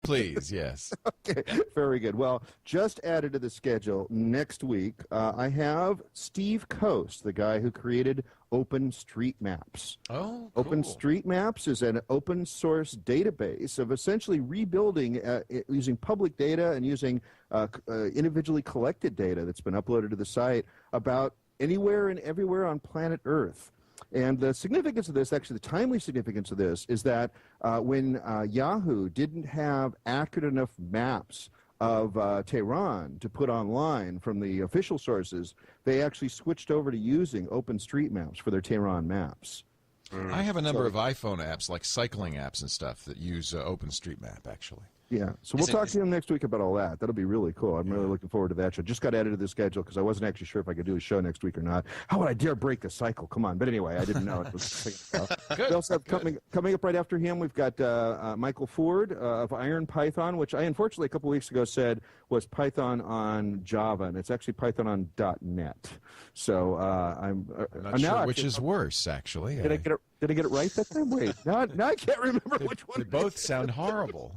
please, yes. Okay, very good. Well, just added to the schedule next week, I have Steve Coast, the guy who created OpenStreetMaps. Oh, cool. OpenStreetMaps is an open source database of essentially rebuilding using public data and using individually collected data that's been uploaded to the site about anywhere and everywhere on planet Earth. And the significance of this, actually the timely significance of this, is that when Yahoo didn't have accurate enough maps of Tehran to put online from the official sources, they actually switched over to using OpenStreetMaps for their Tehran maps. I have a number of iPhone apps, like cycling apps and stuff, that use OpenStreetMap, actually. Yeah, so we'll talk to him next week about all that. That'll be really cool. I'm really looking forward to that show. Just got added to the schedule because I wasn't actually sure if I could do a show next week or not. How would I dare break the cycle? Come on. But anyway, I didn't know it was. We also have coming up right after him, we've got Michael Ford of Iron Python, which I unfortunately a couple weeks ago said was Python on Java, and it's actually Python on .NET. So I'm not sure which is worse, actually. Did I get it right that time? Wait, now I can't remember which one. They both sound horrible.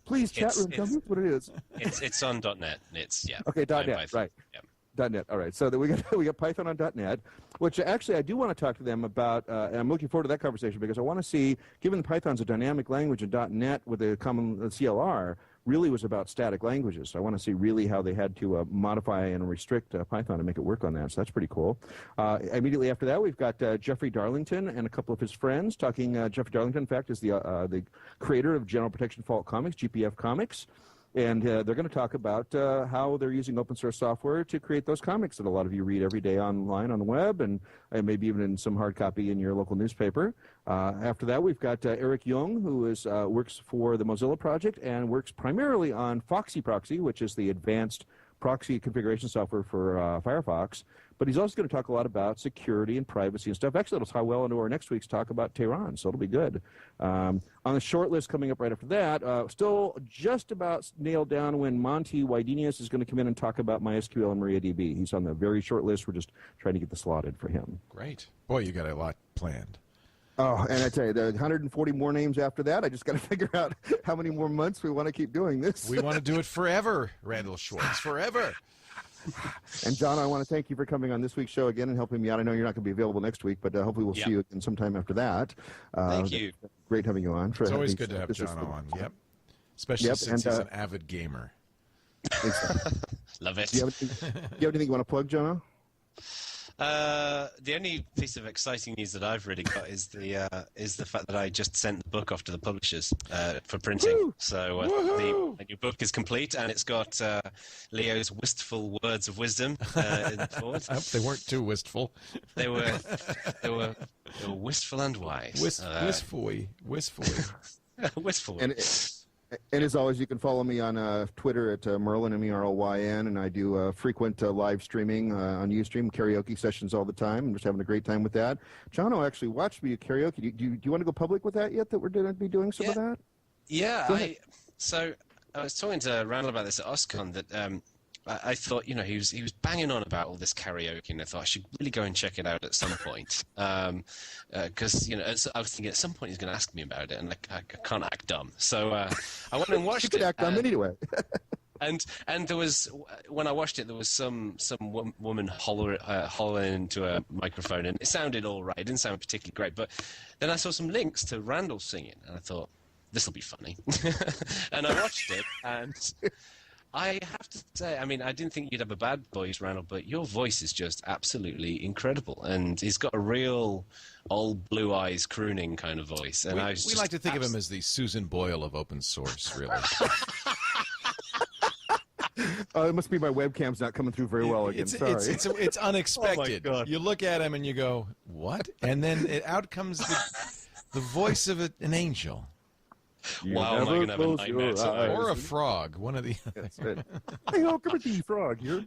Please, chat room, tell me what it is. It's on .NET. It's Okay, .NET, right. Yeah. .NET. All right. So we got Python on .NET, which actually I do want to talk to them about, and I'm looking forward to that conversation because I want to see, given that Python's a dynamic language and .NET with a common CLR really was about static languages. So I want to see really how they had to modify and restrict Python to make it work on that. So that's pretty cool. Immediately after that, we've got Jeffrey Darlington and a couple of his friends talking. Jeffrey Darlington, in fact, is the creator of General Protection Fault Comics, GPF Comics. And they're going to talk about how they're using open source software to create those comics that a lot of you read every day online on the web and maybe even in some hard copy in your local newspaper. After that, we've got Eric Jung, who works for the Mozilla Project and works primarily on Foxy Proxy, which is the advanced proxy configuration software for Firefox. But he's also going to talk a lot about security and privacy and stuff. Actually, it'll tie well into our next week's talk about Tehran, so it'll be good. On the short list coming up right after that, still just about nailed down when Monty Wydenius is going to come in and talk about MySQL and MariaDB. He's on the very short list. We're just trying to get the slotted for him. Great. Boy, you got a lot planned. Oh, and I tell you, there are 140 more names after that. I just got to figure out how many more months we want to keep doing this. We want to do it forever, Randal Schwartz, forever. And John, I want to thank you for coming on this week's show again and helping me out. I know you're not going to be available next week, but hopefully we'll see you again sometime after that. Thank you. Great having you on. It's always good to have Jono on. Yep. Especially since he's an avid gamer. Love it. Do you have anything you want to plug, Jono? The only piece of exciting news that I've really got is the fact that I just sent the book off to the publishers for printing. Woo! So the new book is complete, and it's got Leo's wistful words of wisdom in the forward. I hope they weren't too wistful. They were wistful and wise. Wistfully. Wistful. And as always, you can follow me on Twitter at Merlin, M-E-R-L-Y-N, and I do frequent live streaming on Ustream, karaoke sessions all the time. I'm just having a great time with that. Jono actually watched me do karaoke. Do you want to go public with that yet, that we're going to be doing some of that? Yeah. So I was talking to Randal about this at OSCON, that I thought, he was banging on about all this karaoke, and I thought I should really go and check it out at some point. Because, I was thinking at some point he's going to ask me about it, and I can't act dumb. So I went and watched it. You could act dumb anyway. And there was, when I watched it, there was some woman hollering into a microphone, and it sounded all right. It didn't sound particularly great. But then I saw some links to Randal singing, and I thought, this will be funny. And I watched it, and I have to say, I didn't think you'd have a bad voice, Randal, but your voice is just absolutely incredible. And he's got a real old blue eyes crooning kind of voice. And we like to think of him as the Susan Boyle of open source, really. It must be my webcam's not coming through very well again. Sorry. It's unexpected. Oh my God. You look at him and you go, what? And then out comes the voice of an angel. Wow, am I going to have a nightmare tonight? Or a frog, one of the other. That's it. Hey, come at the frog here.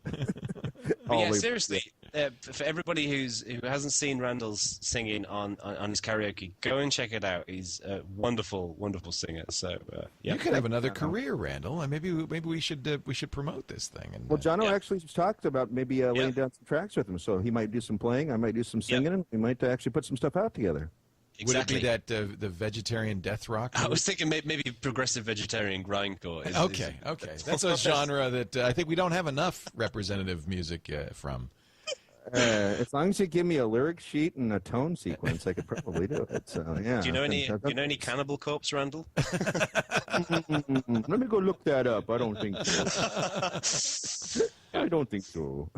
Yeah, seriously, for everybody who hasn't seen Randal's singing on his karaoke, go and check it out. He's a wonderful, wonderful singer. So yeah, you could have another career, Randal. Maybe we should promote this thing. And, well, Jono actually talked about maybe laying down some tracks with him. So he might do some playing, I might do some singing, and we might actually put some stuff out together. Exactly. Would it be that the vegetarian death rock? I was thinking maybe progressive vegetarian grindcore. Okay. That's a genre that I think we don't have enough representative music from. As long as you give me a lyric sheet and a tone sequence, I could probably do it. So yeah. Do you know any Cannibal Corpse, Randall? Let me go look that up. I don't think so. I don't think so.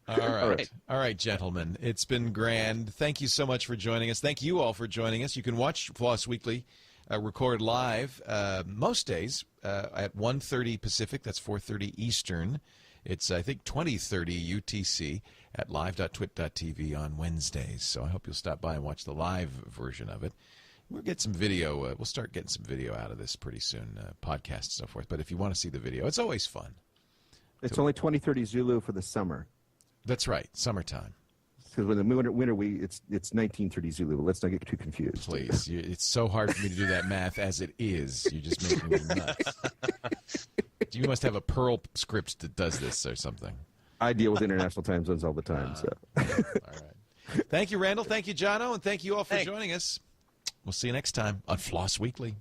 All right, gentlemen. It's been grand. Thank you so much for joining us. Thank you all for joining us. You can watch Floss Weekly record live most days at 1:30 Pacific. That's 4:30 Eastern. It's, I think, 20:30 UTC at live.twit.tv on Wednesdays. So I hope you'll stop by and watch the live version of it. We'll get some video. We'll start getting some video out of this pretty soon, podcasts and so forth. But if you want to see the video, it's always fun. It's only 2030 Zulu for the summer. That's right, summertime. Because when the winter it's 1930 Zulu. Let's not get too confused. Please, it's so hard for me to do that math as it is. You're just making me nuts. You must have a Perl script that does this or something. I deal with international time zones all the time. So. All right. Thank you, Randall. Thank you, Jono. And thank you all for joining us. We'll see you next time on Floss Weekly.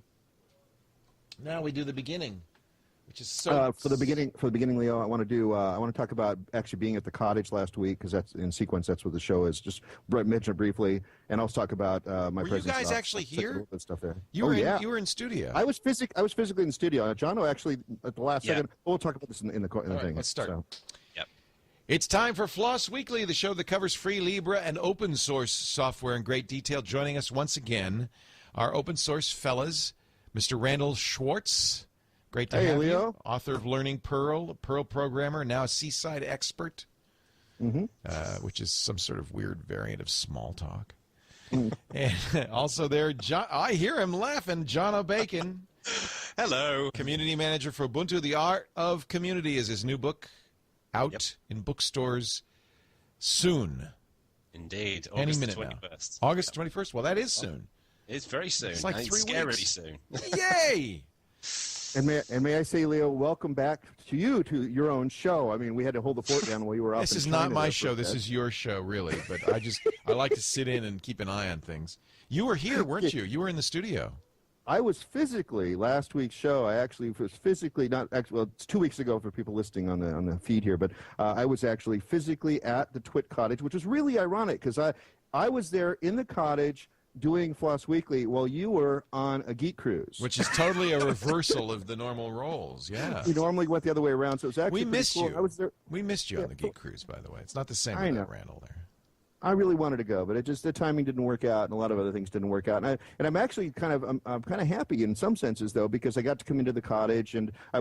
Now we do the beginning, which is so... For the beginning, Leo, I want to talk about actually being at the cottage last week, because that's in sequence. That's what the show is. Just mention it briefly, and also talk about my presence. Were you guys actually here? Stuff there. You were in studio. I was physically in studio. Jono actually at the last second. We'll talk about this in the thing. Right, let's start. So. Yep. It's time for Floss Weekly, the show that covers free Libre and open source software in great detail. Joining us once again, our open source fellas, Mr. Randal Schwartz. Great to have Leo. you. Author of Learning Perl, a Perl programmer, now a Seaside expert, which is some sort of weird variant of small talk. And also there, I hear him laughing, Jono Bacon. Hello. Community manager for Ubuntu. The Art of Community is his new book, out in bookstores soon. Indeed. Any August minute 21st. now. August 21st? Well, that is soon. It's very soon. It's like 3 weeks. Scarily soon. Yay! And may I say, Leo, welcome back to your own show. I mean, we had to hold the fort down while you were off. This is not my show. This is your show, really. But I like to sit in and keep an eye on things. You were here, weren't you? You were in the studio. I was physically last week's show. I actually was physically not actually. Well, it's 2 weeks ago for people listening on the feed here. But I was actually physically at the Twit Cottage, which was really ironic because I was there in the cottage doing Floss Weekly while you were on a geek cruise, which is totally a reversal of the normal roles. Yeah, we normally went the other way around, so it was actually we missed cool. you. I was there. We missed you on the geek cruise, by the way. It's not the same without Randall there. I really wanted to go, but the timing didn't work out, and a lot of other things didn't work out. And I'm actually I'm kind of happy in some senses though, because I got to come into the cottage and I